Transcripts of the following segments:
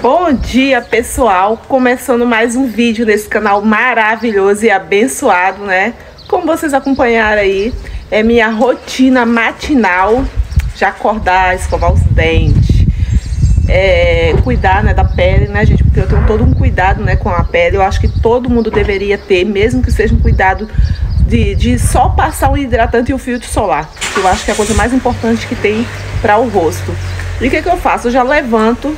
Bom dia, pessoal, começando mais um vídeo nesse canal maravilhoso e abençoado, né? Como vocês acompanharam aí, é minha rotina matinal, já acordar, escovar os dentes, cuidar, né, da pele, né, gente? Porque eu tenho todo um cuidado, né, com a pele. Eu acho que todo mundo deveria ter, mesmo que seja um cuidado de só passar o hidratante e o filtro solar. Eu acho que é a coisa mais importante que tem para o rosto. E o que eu faço? Eu já levanto,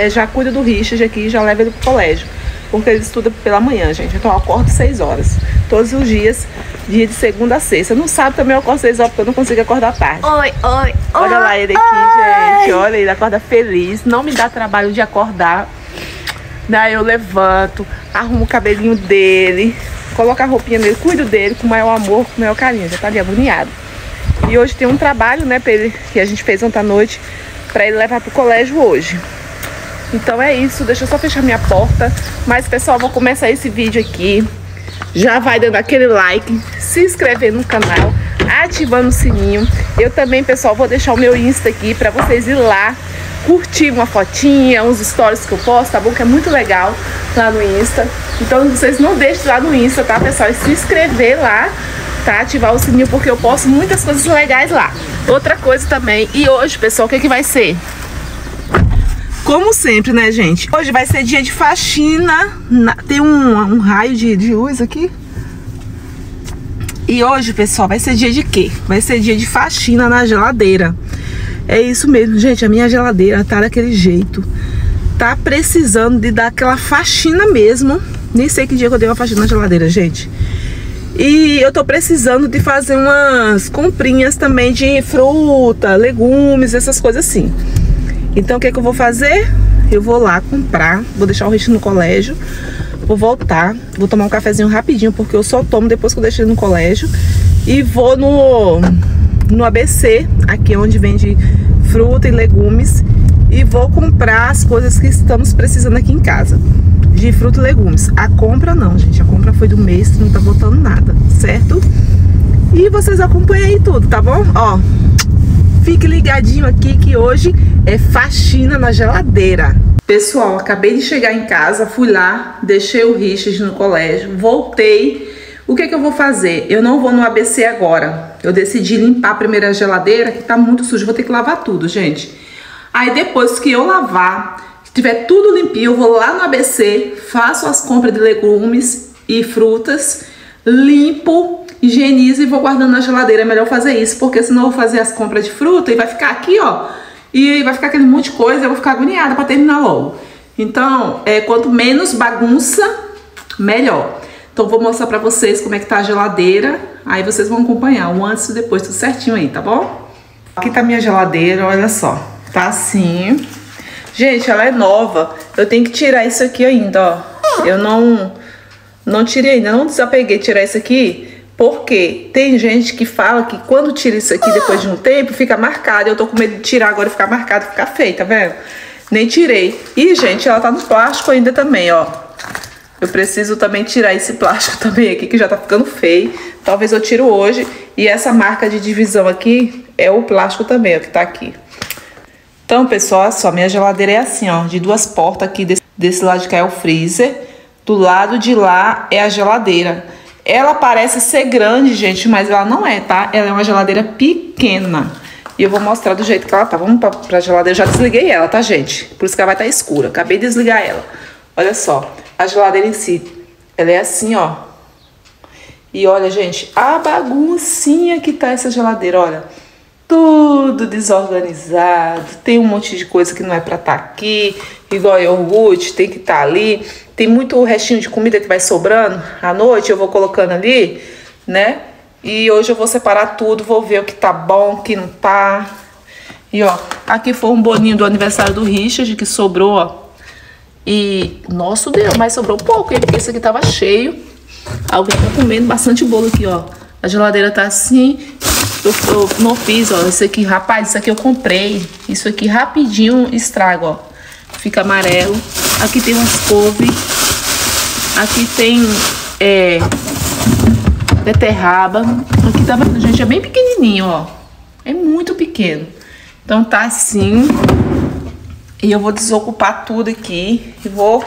já cuido do Richard aqui, já levo ele pro colégio, porque ele estuda pela manhã, gente. Então eu acordo 6 horas, todos os dias, dia de segunda a sexta. No sábado também eu acordo 6 horas, porque eu não consigo acordar tarde. Olha lá ele aqui, gente, olha, ele acorda feliz, não me dá trabalho de acordar. Daí eu levanto, arrumo o cabelinho dele, coloco a roupinha nele, cuido dele com o maior amor, com o maior carinho. Já tá ali agoniado. E hoje tem um trabalho, né, pra ele, que a gente fez ontem à noite, pra ele levar pro colégio hoje. Então é isso, deixa eu só fechar minha porta. Mas, pessoal, vou começar esse vídeo aqui. Já vai dando aquele like, se inscrever no canal, ativando o sininho. Eu também, pessoal, vou deixar o meu Insta aqui pra vocês ir lá, curtir uma fotinha, uns stories que eu posto, tá bom? Que é muito legal lá no Insta. Então vocês não deixem lá no Insta, tá, pessoal? E se inscrever lá, tá? Ativar o sininho, porque eu posto muitas coisas legais lá. Outra coisa também, e hoje, pessoal, o que vai ser? Como sempre, né, gente? Hoje vai ser dia de faxina. Tem um raio de luz aqui. E hoje, pessoal, vai ser dia de quê? Vai ser dia de faxina na geladeira. É isso mesmo, gente. A minha geladeira tá daquele jeito. Tá precisando de dar aquela faxina mesmo. Nem sei que dia que eu dei uma faxina na geladeira, gente. E eu tô precisando de fazer umas comprinhas também de fruta, legumes, essas coisas assim. Então o que eu vou fazer? Eu vou lá comprar, vou deixar o Richard no colégio, vou voltar, vou tomar um cafezinho rapidinho, porque eu só tomo depois que eu deixo ele no colégio. E vou no ABC, aqui onde vende fruta e legumes, e vou comprar as coisas que estamos precisando aqui em casa, de fruta e legumes. A compra não, gente, a compra foi do mês, não tá botando nada, certo? E vocês acompanham aí tudo, tá bom? Ó, fique ligadinho aqui que hoje é faxina na geladeira. Pessoal, acabei de chegar em casa, fui lá, deixei o Richard no colégio, voltei. O que eu vou fazer? Eu não vou no ABC agora. Eu decidi limpar primeiro a geladeira, que tá muito sujo, vou ter que lavar tudo, gente. Aí depois que eu lavar, se tiver tudo limpinho, eu vou lá no ABC, faço as compras de legumes e frutas, limpo, higienizo e vou guardando na geladeira. É melhor fazer isso, porque senão eu vou fazer as compras de fruta e vai ficar aqui, ó, e vai ficar aquele monte de coisa, eu vou ficar agoniada pra terminar logo. Então, quanto menos bagunça, melhor. Então vou mostrar pra vocês como é que tá a geladeira, aí vocês vão acompanhar o antes e o depois, tudo certinho aí, tá bom? Aqui tá a minha geladeira, olha só, tá assim. Gente, ela é nova, eu tenho que tirar isso aqui ainda, ó. Eu não tirei ainda, não desapeguei tirar isso aqui, porque tem gente que fala que quando tira isso aqui depois de um tempo, fica marcado. Eu tô com medo de tirar agora e ficar marcado, ficar feio, tá vendo? Nem tirei. E, gente, ela tá no plástico ainda também, ó. Eu preciso também tirar esse plástico também aqui, que já tá ficando feio. Talvez eu tiro hoje. E essa marca de divisão aqui é o plástico também, ó, que tá aqui. Então, pessoal, olha só, minha geladeira é assim, ó, de duas portas aqui. Desse lado de cá é o freezer, do lado de lá é a geladeira. Ela parece ser grande, gente, mas ela não é, tá? Ela é uma geladeira pequena. E eu vou mostrar do jeito que ela tá. Vamos pra geladeira. Eu já desliguei ela, tá, gente? Por isso que ela vai estar escura. Acabei de desligar ela. Olha só. A geladeira em si, ela é assim, ó. E olha, gente, a baguncinha que tá essa geladeira, olha. Tudo desorganizado. Tem um monte de coisa que não é pra estar aqui. Igual iogurte, tem que estar ali. Tem muito restinho de comida que vai sobrando. À noite eu vou colocando ali, né? E hoje eu vou separar tudo, vou ver o que tá bom, o que não tá. E ó, aqui foi um bolinho do aniversário do Richard que sobrou, ó. E, nossa Deus, mas sobrou pouco, hein? Porque esse aqui tava cheio. Alguém tá comendo bastante bolo aqui, ó. A geladeira tá assim. Eu não fiz, ó. Esse aqui, rapaz, isso aqui eu comprei. Isso aqui rapidinho estraga, ó. Fica amarelo. Aqui tem umas couve. Aqui tem beterraba. Aqui tá vendo, gente? É bem pequenininho, ó. É muito pequeno. Então tá assim. E eu vou desocupar tudo aqui e vou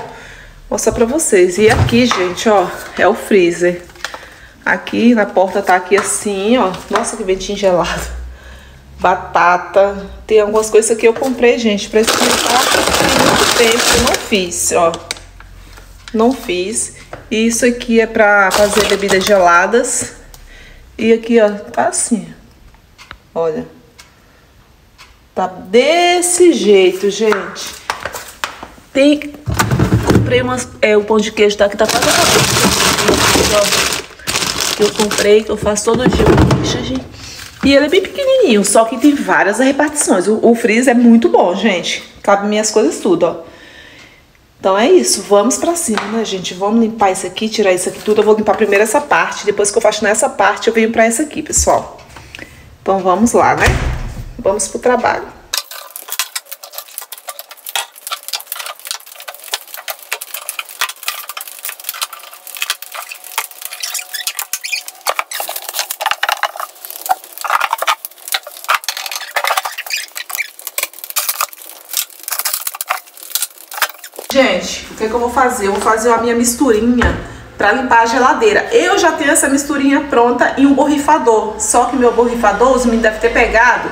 mostrar pra vocês. E aqui, gente, ó, é o freezer. Aqui na porta tá aqui assim, ó. Nossa, que ventinho gelado. Batata. Tem algumas coisas que eu comprei, gente, pra esquentar. Tem muito tempo que eu não fiz, ó. Não fiz. E isso aqui é pra fazer bebidas geladas. E aqui, ó, tá assim. Olha. Tá desse jeito, gente. Comprei o pão de queijo, tá? Que tá quase acabando. Que eu comprei, que eu faço todo dia com Richard. E ele é bem pequenininho, só que tem várias repartições. O freezer é muito bom, gente. Cabe minhas coisas tudo, ó. Então é isso, vamos pra cima, né, gente? Vamos limpar isso aqui, tirar isso aqui tudo. Eu vou limpar primeiro essa parte, depois que eu faço nessa parte, eu venho pra essa aqui, pessoal. Então vamos lá, né? Vamos pro trabalho. Gente, o que é que eu vou fazer? Eu vou fazer a minha misturinha pra limpar a geladeira. Eu já tenho essa misturinha pronta em um borrifador. Só que meu borrifador, os meninos devem ter pegado.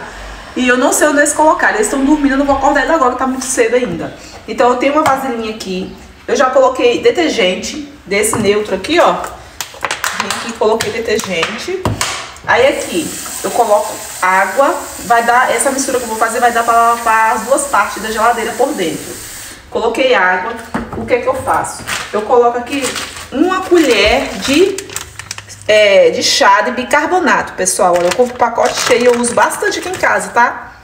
E eu não sei onde eles colocaram. Eles estão dormindo, eu não vou acordar ainda agora, que tá muito cedo ainda. Então eu tenho uma vasilhinha aqui. Eu já coloquei detergente desse neutro aqui, ó. Aqui coloquei detergente. Aí aqui eu coloco água. Vai dar, essa mistura que eu vou fazer vai dar pra lavar as duas partes da geladeira por dentro. Coloquei água. O que que eu faço? Eu coloco aqui uma colher de chá de bicarbonato, pessoal. Olha, eu compro pacote cheio, eu uso bastante aqui em casa, tá?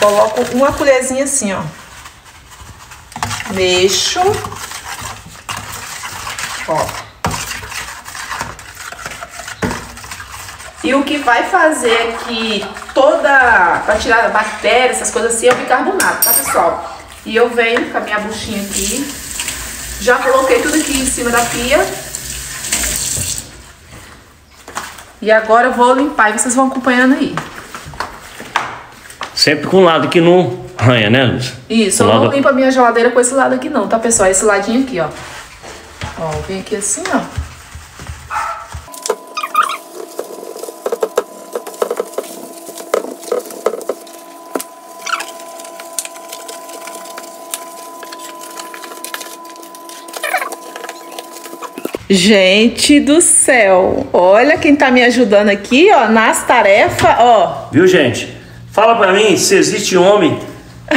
Coloco uma colherzinha assim, ó. Mexo. Ó. E o que vai fazer aqui pra tirar a bactéria, essas coisas assim, é o bicarbonato, tá, pessoal? E eu venho com a minha buchinha aqui. Já coloquei tudo aqui em cima da pia. E agora eu vou limpar e vocês vão acompanhando aí. Sempre com o lado que não arranha, né, Luz? Isso, eu não limpo a minha geladeira com esse lado aqui não, tá, pessoal? Esse ladinho aqui, ó. Ó, vem aqui assim, ó. Gente do céu, olha quem tá me ajudando aqui, ó, nas tarefas, ó. Viu, gente? Fala pra mim se existe homem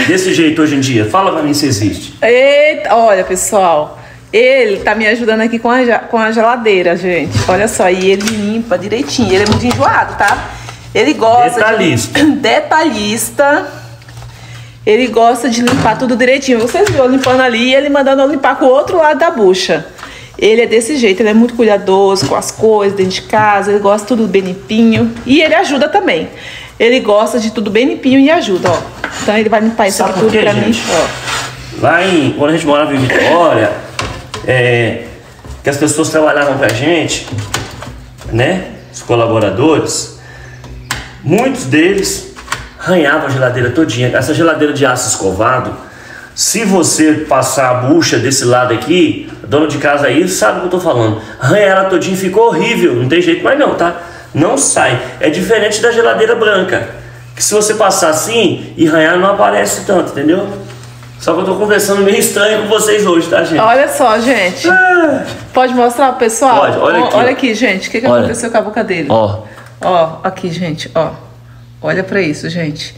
desse jeito hoje em dia. Fala pra mim se existe. Eita, olha, pessoal, ele tá me ajudando aqui com a geladeira, gente. Olha só, e ele limpa direitinho, ele é muito enjoado, tá? Ele gosta detalhista. Ele gosta de limpar tudo direitinho. Vocês viram limpando ali e ele mandando eu limpar com o outro lado da bucha. Ele é desse jeito, ele é muito cuidadoso com as coisas dentro de casa, ele gosta de tudo bem limpinho. E ele ajuda também. Ele gosta de tudo bem limpinho e ajuda, ó. Então ele vai limpar isso aqui tudo pra mim, ó. Lá quando a gente morava em Vitória, que as pessoas trabalhavam pra gente, né? Os colaboradores, muitos deles arranhavam a geladeira todinha. Essa geladeira de aço escovado, se você passar a bucha desse lado aqui, a dona de casa aí sabe o que eu tô falando. Arranha ela todinha, ficou horrível, não tem jeito mais não, tá? Não sai. É diferente da geladeira branca, que se você passar assim e arranhar não aparece tanto, entendeu? Só que eu tô conversando meio estranho com vocês hoje, tá, gente? Olha só, gente. Pode mostrar pro pessoal? Pode, olha aqui. Olha aqui, gente. O que aconteceu com a boca dele? Ó. Ó, aqui, gente, ó. Olha pra isso, gente.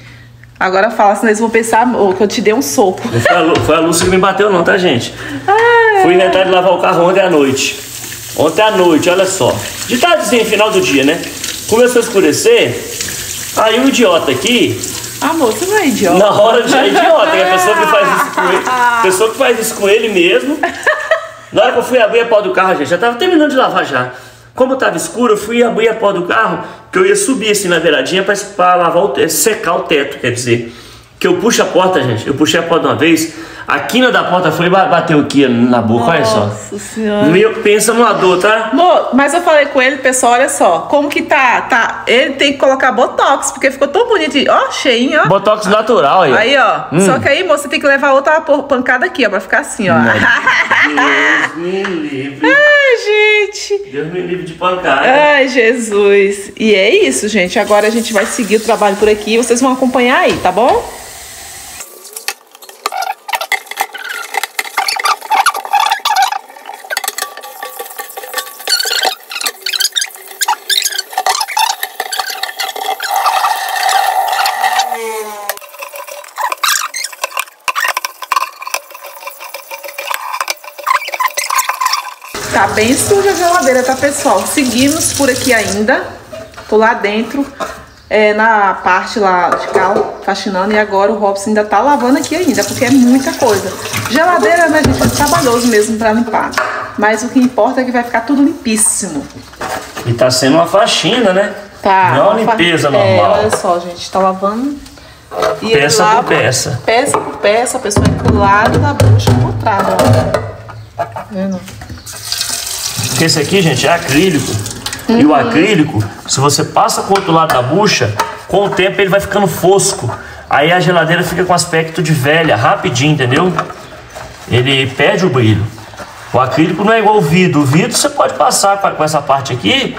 Agora fala, senão eles vão pensar que eu te dei um soco. Não foi a Lúcia que me bateu não, tá, gente? Fui inventar de lavar o carro ontem à noite. Ontem à noite, olha só. De tardezinha, final do dia, né? Começou a escurecer. Aí o idiota aqui... Amor, você não é idiota. Na hora de é idiota, é a pessoa que faz isso com ele. Pessoa que faz isso com ele mesmo. Na hora que eu fui abrir a porta do carro, gente, já tava terminando de lavar já. Como tava escuro, eu fui abrir a porta do carro, que eu ia subir assim na beiradinha pra lavar o teto, secar o teto, quer dizer. Que eu puxo a porta, gente. Eu puxei a porta uma vez, a quina da porta foi e bateu aqui na boca, olha só. Nossa senhora. Pensa numa dor, tá? Amor, mas eu falei com ele, pessoal, olha só. Como que tá? Ele tem que colocar botox, porque ficou tão bonito. Ó, cheinho, ó. Botox natural aí. Aí, ó. Só que aí, moça, você tem que levar outra pancada aqui, ó, pra ficar assim, ó. Deus me livre. Ai, gente. Deus me livre de pancada. Ai, Jesus. E é isso, gente. Agora a gente vai seguir o trabalho por aqui. Vocês vão acompanhar aí, tá bom? Tá bem suja a geladeira, tá, pessoal? Seguimos por aqui ainda. Tô lá dentro, na parte lá de cá, faxinando. E agora o Robson ainda tá lavando aqui ainda, porque é muita coisa. Geladeira, né, gente, é trabalhoso mesmo pra limpar. Mas o que importa é que vai ficar tudo limpíssimo. E tá sendo uma faxina, né? Tá. Não é uma limpeza normal. Olha só, gente, tá lavando. E peça ele lava, por peça. Peça por peça, a pessoa é pro lado da bucha contrária, ó. Tá vendo? Porque esse aqui, gente, é acrílico. E o acrílico, se você passa pro outro lado da bucha, com o tempo ele vai ficando fosco. Aí a geladeira fica com aspecto de velha, rapidinho, entendeu? Ele perde o brilho. O acrílico não é igual o vidro. O vidro você pode passar com essa parte aqui,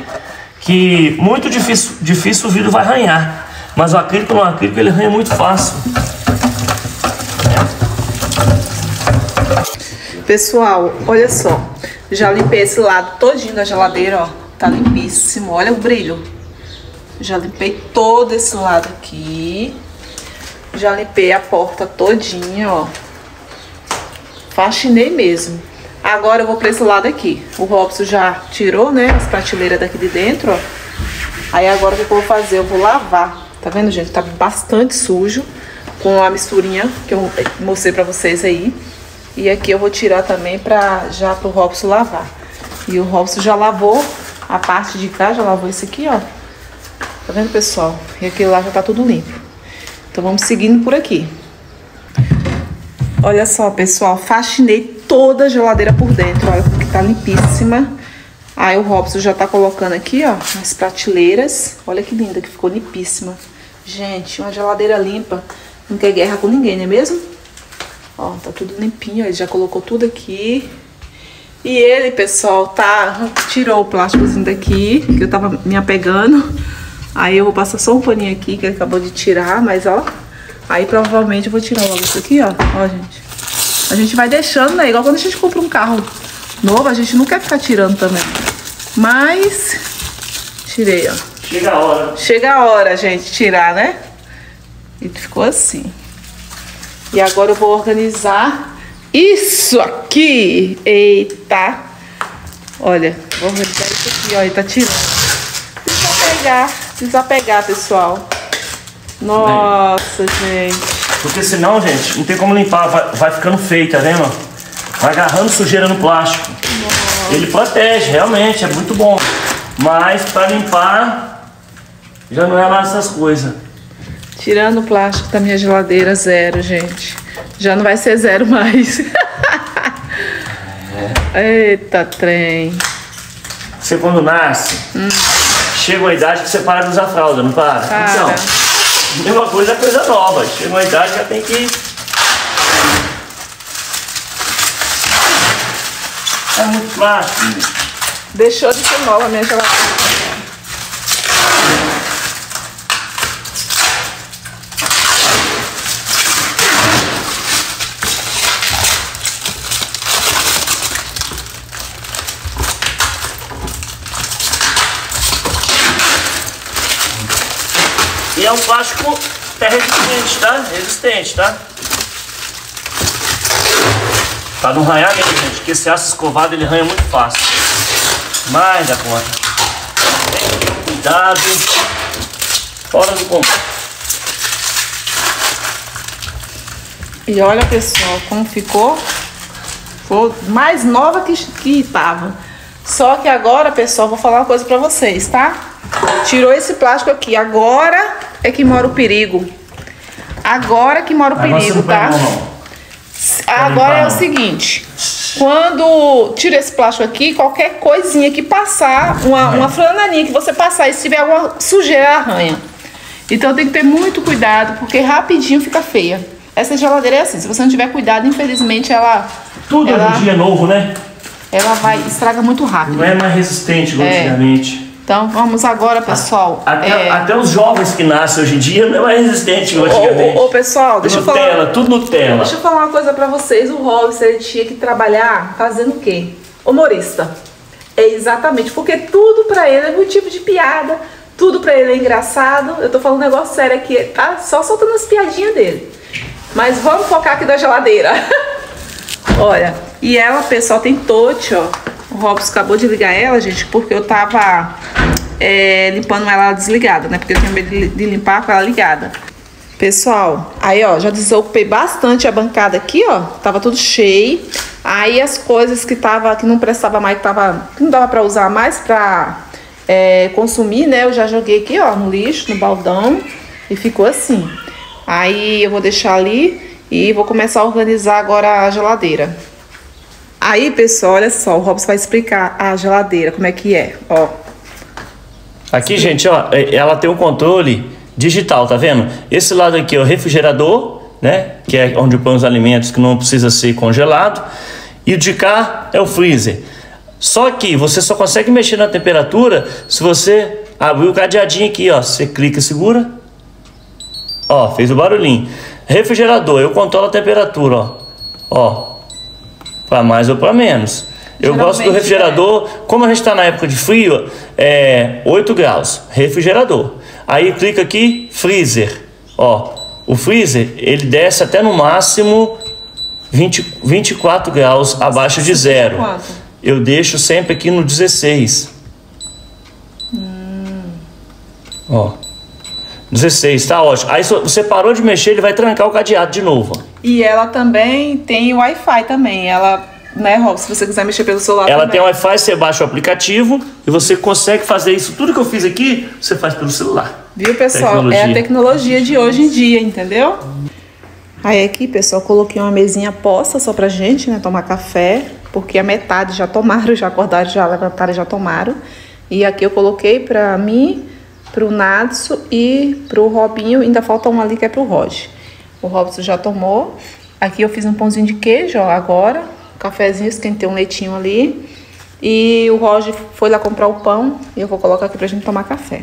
que muito difícil o vidro vai arranhar. Mas o acrílico não, o acrílico ele arranha muito fácil. Pessoal, olha só. Já limpei esse lado todinho da geladeira, ó. Tá limpíssimo. Olha o brilho. Já limpei todo esse lado aqui. Já limpei a porta todinha, ó. Faxinei mesmo. Agora eu vou pra esse lado aqui. O Robson já tirou, né, as prateleiras daqui de dentro, ó. Aí agora o que eu vou fazer? Eu vou lavar. Tá vendo, gente? Tá bastante sujo. Com a misturinha que eu mostrei pra vocês aí. E aqui eu vou tirar também já pro Robson lavar. E o Robson já lavou a parte de cá, já lavou esse aqui, ó. Tá vendo, pessoal? E aquele lá já tá tudo limpo. Então vamos seguindo por aqui. Olha só, pessoal, faxinei toda a geladeira por dentro, olha, porque tá limpíssima. Aí o Robson já tá colocando aqui, ó, as prateleiras. Olha que linda, que ficou limpíssima. Gente, uma geladeira limpa não quer guerra com ninguém, não é mesmo? Ó, tá tudo limpinho, ele já colocou tudo aqui. E ele, pessoal, tirou o plásticozinho daqui, que eu tava me apegando. Aí eu vou passar só um paninho aqui, que ele acabou de tirar, mas ó. Aí provavelmente eu vou tirar logo isso aqui, ó. Ó, gente. A gente vai deixando, né? Igual quando a gente compra um carro novo, a gente não quer ficar tirando também. Mas tirei, ó. Chega a hora. Chega a hora, gente, tirar, né? E ficou assim. E agora eu vou organizar isso aqui. Eita. Olha, vou organizar isso aqui, ó. Ele tá tirando. Desapegar, pessoal. Nossa, gente. Porque senão, gente, não tem como limpar. Vai ficando feio, tá vendo? Vai agarrando sujeira no plástico. Nossa. Ele protege, realmente, é muito bom. Mas pra limpar, já não é lá essas coisas. Tirando o plástico da minha geladeira, 0, gente. Já não vai ser 0 mais. Eita, trem. Você quando nasce, chega uma idade que você para de usar fralda, não para? Então, mesma coisa é coisa nova. Chega uma idade que já tem que... É muito plástico. Deixou de ser nova a minha geladeira. é um plástico resistente, tá? Resistente, tá? Pra não arranhar mesmo, gente, porque esse aço escovado ele arranha muito fácil. Mais da conta. Tem que ter cuidado. Fora do comum. E olha, pessoal, como ficou. Ficou mais nova que tava. Só que agora, pessoal, vou falar uma coisa pra vocês, tá? Tirou esse plástico aqui. Agora é que mora o perigo. Agora que mora o perigo, tá? Agora é o seguinte. Quando tira esse plástico aqui, qualquer coisinha que passar, uma flanelinha que você passar e se tiver alguma sujeira, arranha. Então tem que ter muito cuidado, porque rapidinho fica feia. Essa geladeira é assim, se você não tiver cuidado, infelizmente ela... Tudo hoje em dia é novo, né? Ela estraga muito rápido. Não é mais resistente igual antigamente. Então vamos agora, pessoal. Até os jovens que nascem hoje em dia não é mais resistente igual antigamente. Ô, pessoal, deixa eu falar... Nutella, tudo Nutella. Deixa eu falar uma coisa pra vocês. O Robson, ele tinha que trabalhar fazendo o quê? Humorista. É exatamente, porque tudo pra ele é motivo de piada. Tudo pra ele é engraçado. Eu tô falando um negócio sério aqui. Tá só soltando as piadinhas dele. Mas vamos focar aqui da geladeira. Olha, e ela, pessoal, tem touch, ó. O Robson acabou de ligar ela, gente, porque eu tava limpando ela desligada, né? Porque eu tenho medo de limpar com ela ligada. Pessoal, aí, ó, já desocupei bastante a bancada aqui, ó. Tava tudo cheio. Aí as coisas que não prestava mais, que não dava pra usar mais pra consumir, né? Eu já joguei aqui, ó, no lixo, no baldão. E ficou assim. Aí eu vou deixar ali e vou começar a organizar agora a geladeira. Aí, pessoal, olha só, o Robson vai explicar a geladeira, como é que é, ó. Aqui, gente, ó, ela tem um controle digital, tá vendo? Esse lado aqui é o refrigerador, né? Que é onde põe os alimentos que não precisa ser congelado. E o de cá é o freezer. Só que você só consegue mexer na temperatura se você abrir o cadeadinho aqui, ó. Você clica e segura. Ó, fez o barulhinho. Refrigerador, eu controlo a temperatura, ó. Ó, para mais ou para menos. Eu gosto do refrigerador, como a gente está na época de frio, 8 graus, refrigerador. Aí clica aqui, freezer. Ó, o freezer, ele desce até no máximo 24 graus abaixo de zero. Eu deixo sempre aqui no 16. Ó. 16, tá ótimo. Aí você parou de mexer, ele vai trancar o cadeado de novo. E ela também tem Wi-Fi também. Ela, né, Rob, se você quiser mexer pelo celular ela também. Tem Wi-Fi, você baixa o aplicativo e você consegue fazer isso. Tudo que eu fiz aqui, você faz pelo celular. Viu, pessoal? É a tecnologia de hoje em dia, entendeu? Aí aqui, pessoal, coloquei uma mesinha posta só pra gente, né, tomar café. Porque a metade já tomaram, já acordaram, já levantaram, já tomaram. E aqui eu coloquei pra mim, pro Nadson e pro Robinho, ainda falta um ali que é pro Roger. O Robson já tomou. Aqui eu fiz um pãozinho de queijo, ó, agora. Cafezinho, esquentei um leitinho ali. E o Roger foi lá comprar o pão e eu vou colocar aqui pra gente tomar café.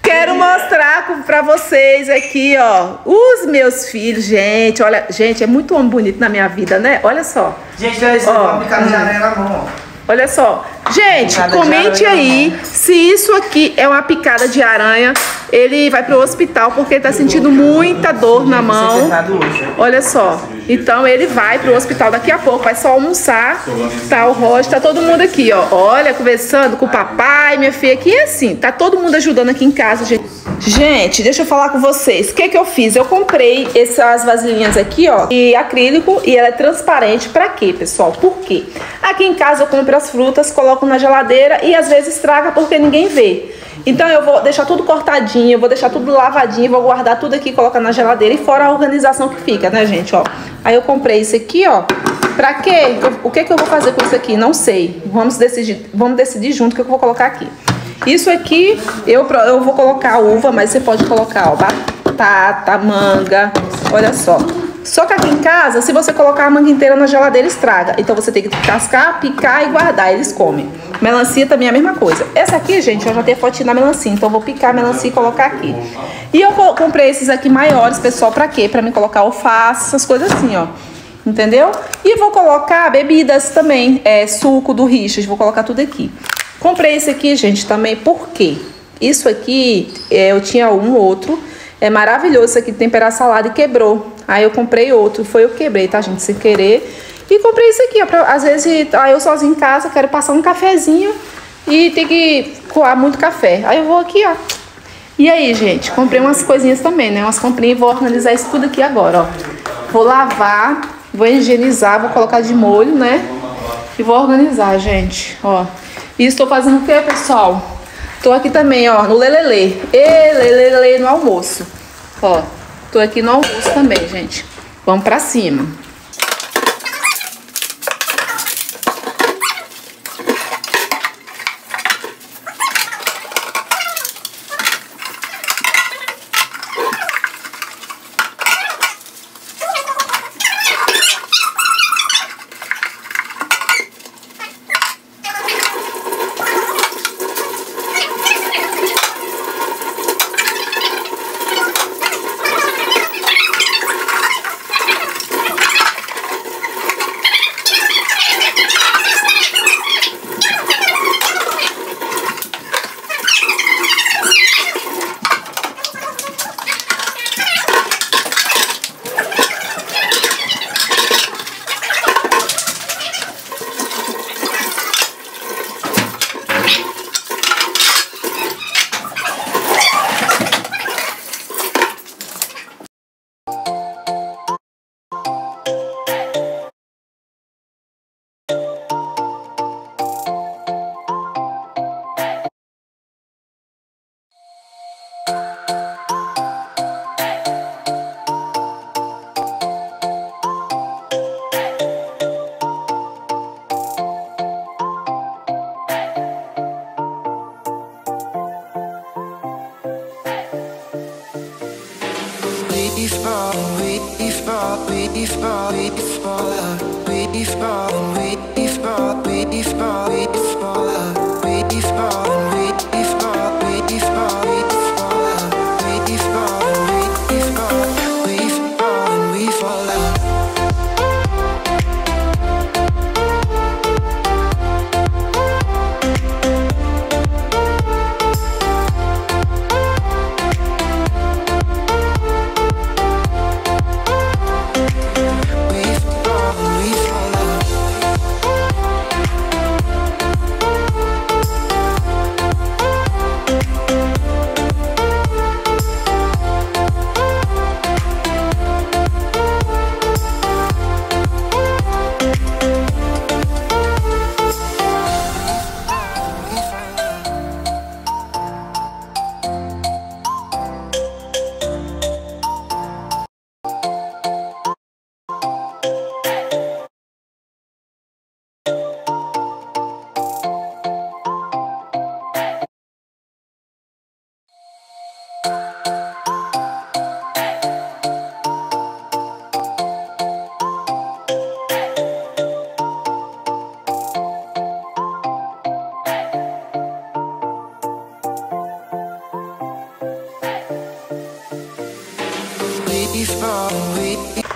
Quero mostrar pra vocês aqui, ó, os meus filhos, gente. Olha, gente, é muito homem bonito na minha vida, né? Olha só. Gente, olha isso, uma picada de aranha na mão, ó. Olha só, gente, comente aí se isso aqui é uma picada de aranha. Ele vai pro hospital porque ele tá sentindo muita dor na mão. Olha só, então ele vai pro hospital daqui a pouco, vai só almoçar. Tá o Roger, tá todo mundo aqui, ó. Olha, conversando com o papai, minha filha. Aqui é assim, tá todo mundo ajudando aqui em casa, gente. Gente, deixa eu falar com vocês. O que que eu fiz? Eu comprei essas vasilhinhas aqui, ó, de acrílico, e ela é transparente. Pra quê, pessoal? Por quê? Aqui em casa eu compro as frutas, coloco na geladeira e às vezes estraga porque ninguém vê. Então eu vou deixar tudo cortadinho, eu vou deixar tudo lavadinho, vou guardar tudo aqui, colocar na geladeira, e fora a organização que fica, né, gente, ó. Aí eu comprei isso aqui, ó. Pra quê? O que que eu vou fazer com isso aqui? Não sei. Vamos decidir junto o que eu vou colocar aqui. Isso aqui, eu vou colocar uva, mas você pode colocar, ó, batata, manga, olha só. Só que aqui em casa, se você colocar a manga inteira na geladeira, estraga. Então você tem que cascar, picar e guardar, eles comem. Melancia também é a mesma coisa. Essa aqui, gente, eu já tenho fotinho da melancia, então eu vou picar a melancia e colocar aqui. E eu comprei esses aqui maiores, pessoal, pra quê? Pra mim colocar alface, essas coisas assim, ó. Entendeu? E vou colocar bebidas também, suco do Richard, vou colocar tudo aqui. Comprei esse aqui, gente, também, por quê? Isso aqui, eu tinha um outro. É maravilhoso isso aqui de temperar salada e quebrou. Aí eu comprei outro. Foi eu que quebrei, tá, gente? Sem querer. E comprei isso aqui, ó. Às vezes eu sozinha em casa quero passar um cafezinho e tem que coar muito café. Aí eu vou aqui, ó. E aí, gente, comprei umas coisinhas também, né? Umas comprinhas e vou organizar isso tudo aqui agora, ó. Vou lavar, vou higienizar, vou colocar de molho, né? E vou organizar, gente, ó. E estou fazendo o que, pessoal? Tô aqui também, ó, no lelelê. Lelelê no almoço. Ó, tô aqui no almoço também, gente. Vamos pra cima.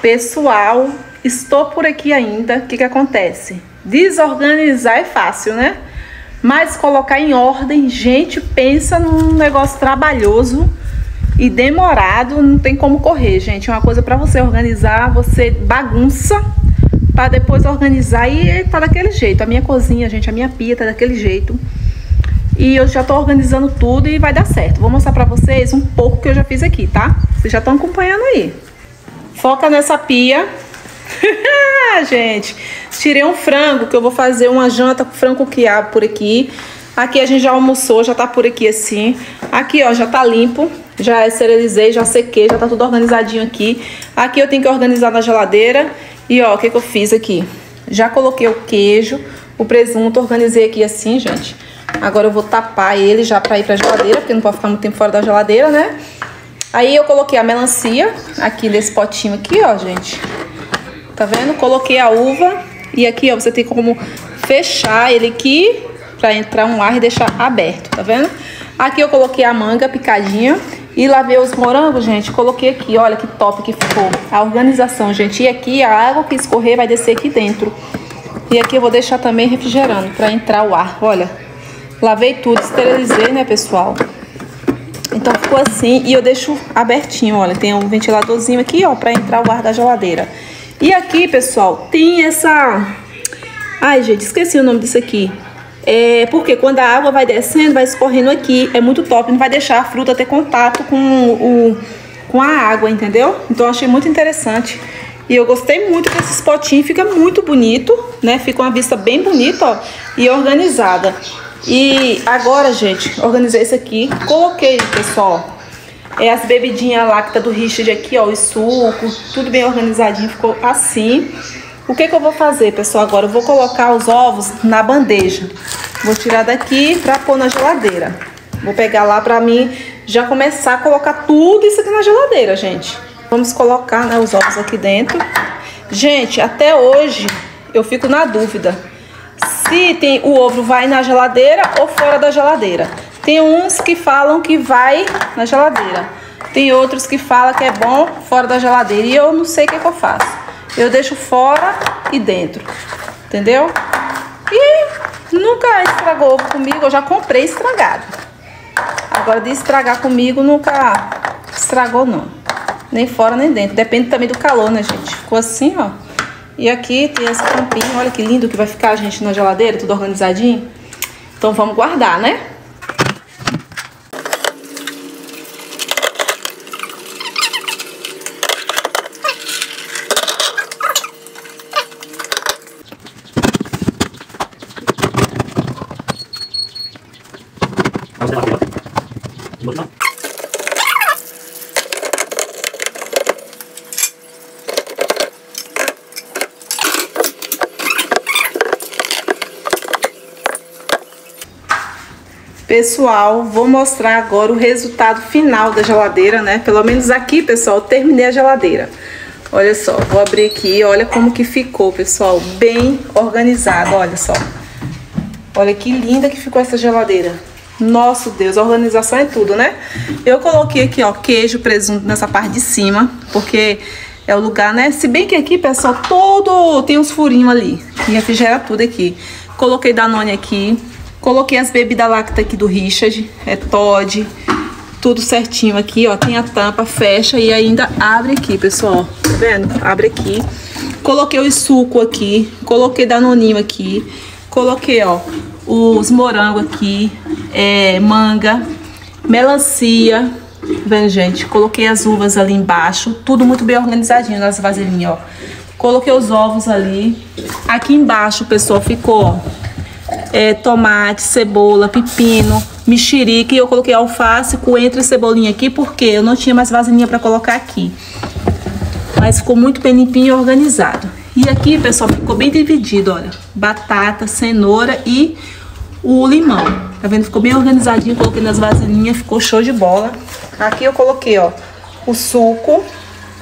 Pessoal, estou por aqui ainda. O que que acontece? Desorganizar é fácil, né? Mas colocar em ordem, gente, pensa num negócio trabalhoso e demorado, não tem como correr, gente. É uma coisa para você organizar, você bagunça para depois organizar e tá daquele jeito. A minha cozinha, gente, a minha pia tá daquele jeito. E eu já tô organizando tudo e vai dar certo. Vou mostrar pra vocês um pouco que eu já fiz aqui, tá? Vocês já estão acompanhando aí. Foca nessa pia. Gente, tirei um frango, que eu vou fazer uma janta com frango com quiabo por aqui. Aqui a gente já almoçou, já tá por aqui assim. Aqui, ó, já tá limpo. Já esterilizei, já sequei, já tá tudo organizadinho aqui. Aqui eu tenho que organizar na geladeira. E ó, o que que eu fiz aqui? Já coloquei o queijo, o presunto, organizei aqui assim, gente. Agora eu vou tapar ele já pra ir pra geladeira, porque não pode ficar muito tempo fora da geladeira, né? Aí eu coloquei a melancia aqui nesse potinho aqui, ó, gente. Tá vendo? Coloquei a uva. E aqui, ó, você tem como fechar ele aqui pra entrar um ar e deixar aberto, tá vendo? Aqui eu coloquei a manga picadinha. E lavei os morangos, gente. Coloquei aqui, olha que top que ficou a organização, gente. E aqui a água que escorrer vai descer aqui dentro. E aqui eu vou deixar também refrigerando pra entrar o ar, olha. Lavei tudo, esterilizei, né, pessoal? Então ficou assim e eu deixo abertinho, olha, tem um ventiladorzinho aqui, ó, pra entrar o ar da geladeira. E aqui, pessoal, tem essa... Ai, gente, esqueci o nome disso aqui. Porque quando a água vai descendo, vai escorrendo aqui, é muito top, não vai deixar a fruta ter contato com a água, entendeu? Então eu achei muito interessante. E eu gostei muito desses potinhos, fica muito bonito, né? Fica uma vista bem bonita, ó, e organizada. E agora, gente, organizei isso aqui, coloquei, pessoal, as bebidinhas láctea do Richard aqui, ó, os sucos, tudo bem organizadinho, ficou assim. O que eu vou fazer, pessoal, agora? Eu vou colocar os ovos na bandeja. Vou tirar daqui pra pôr na geladeira. Vou pegar lá pra mim já começar a colocar tudo isso aqui na geladeira, gente. Vamos colocar, né, os ovos aqui dentro. Gente, até hoje eu fico na dúvida se o ovo vai na geladeira ou fora da geladeira. Tem uns que falam que vai na geladeira. Tem outros que falam que é bom fora da geladeira. E eu não sei o que eu faço. Eu deixo fora e dentro. Entendeu? E nunca estragou ovo comigo. Eu já comprei estragado. Agora de estragar comigo nunca estragou não. Nem fora nem dentro. Depende também do calor, né, gente? Ficou assim, ó. E aqui tem esse tampinho. Olha que lindo que vai ficar, gente, na geladeira. Tudo organizadinho. Então vamos guardar, né? Pessoal, vou mostrar agora o resultado final da geladeira, né? Pelo menos aqui, pessoal, eu terminei a geladeira. Olha só, vou abrir aqui, olha como que ficou, pessoal, bem organizado, olha só. Olha que linda que ficou essa geladeira. Nossa Deus, a organização é tudo, né? Eu coloquei aqui, ó, queijo, presunto nessa parte de cima, porque é o lugar, né? Se bem que aqui, pessoal, todo tem uns furinhos ali. E refrigera tudo aqui. Coloquei Danone aqui. Coloquei as bebidas lácteas aqui do Richard, Toddy, tudo certinho aqui, ó. Tem a tampa, fecha e ainda abre aqui, pessoal. Tá vendo? Abre aqui. Coloquei o suco aqui, coloquei Danoninho aqui, coloquei, ó, os morangos aqui, manga, melancia, tá vendo, gente? Coloquei as uvas ali embaixo, tudo muito bem organizadinho nas vasilhinhas, ó. Coloquei os ovos ali. Aqui embaixo, pessoal, ficou, ó, tomate, cebola, pepino, mexerica, e eu coloquei alface, coentro e cebolinha aqui porque eu não tinha mais vasilhinha para colocar aqui. Mas ficou muito bem limpinho e organizado. E aqui, pessoal, ficou bem dividido, olha, batata, cenoura e o limão. Tá vendo? Ficou bem organizadinho, coloquei nas vasilhinhas, ficou show de bola. Aqui eu coloquei, ó, o suco.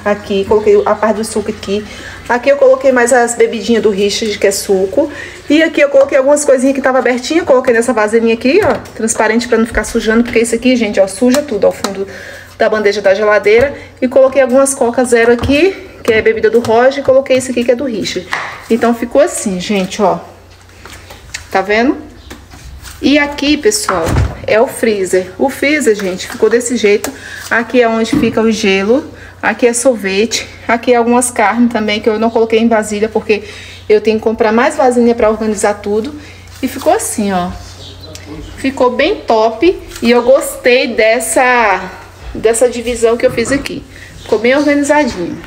Aqui, coloquei a parte do suco aqui. Aqui eu coloquei mais as bebidinhas do Richard, que é suco. E aqui eu coloquei algumas coisinhas que tava abertinha. Coloquei nessa vasilhinha aqui, ó, transparente pra não ficar sujando. Porque isso aqui, gente, ó, suja tudo, ó, o fundo da bandeja da geladeira. E coloquei algumas Coca Zero aqui, que é bebida do Roger. E coloquei esse aqui, que é do Richard. Então ficou assim, gente, ó. Tá vendo? E aqui, pessoal, é o freezer. O freezer, gente, ficou desse jeito. Aqui é onde fica o gelo. Aqui é sorvete, aqui é algumas carnes também que eu não coloquei em vasilha porque eu tenho que comprar mais vasilha para organizar tudo. E ficou assim, ó. Ficou bem top e eu gostei dessa divisão que eu fiz aqui. Ficou bem organizadinho.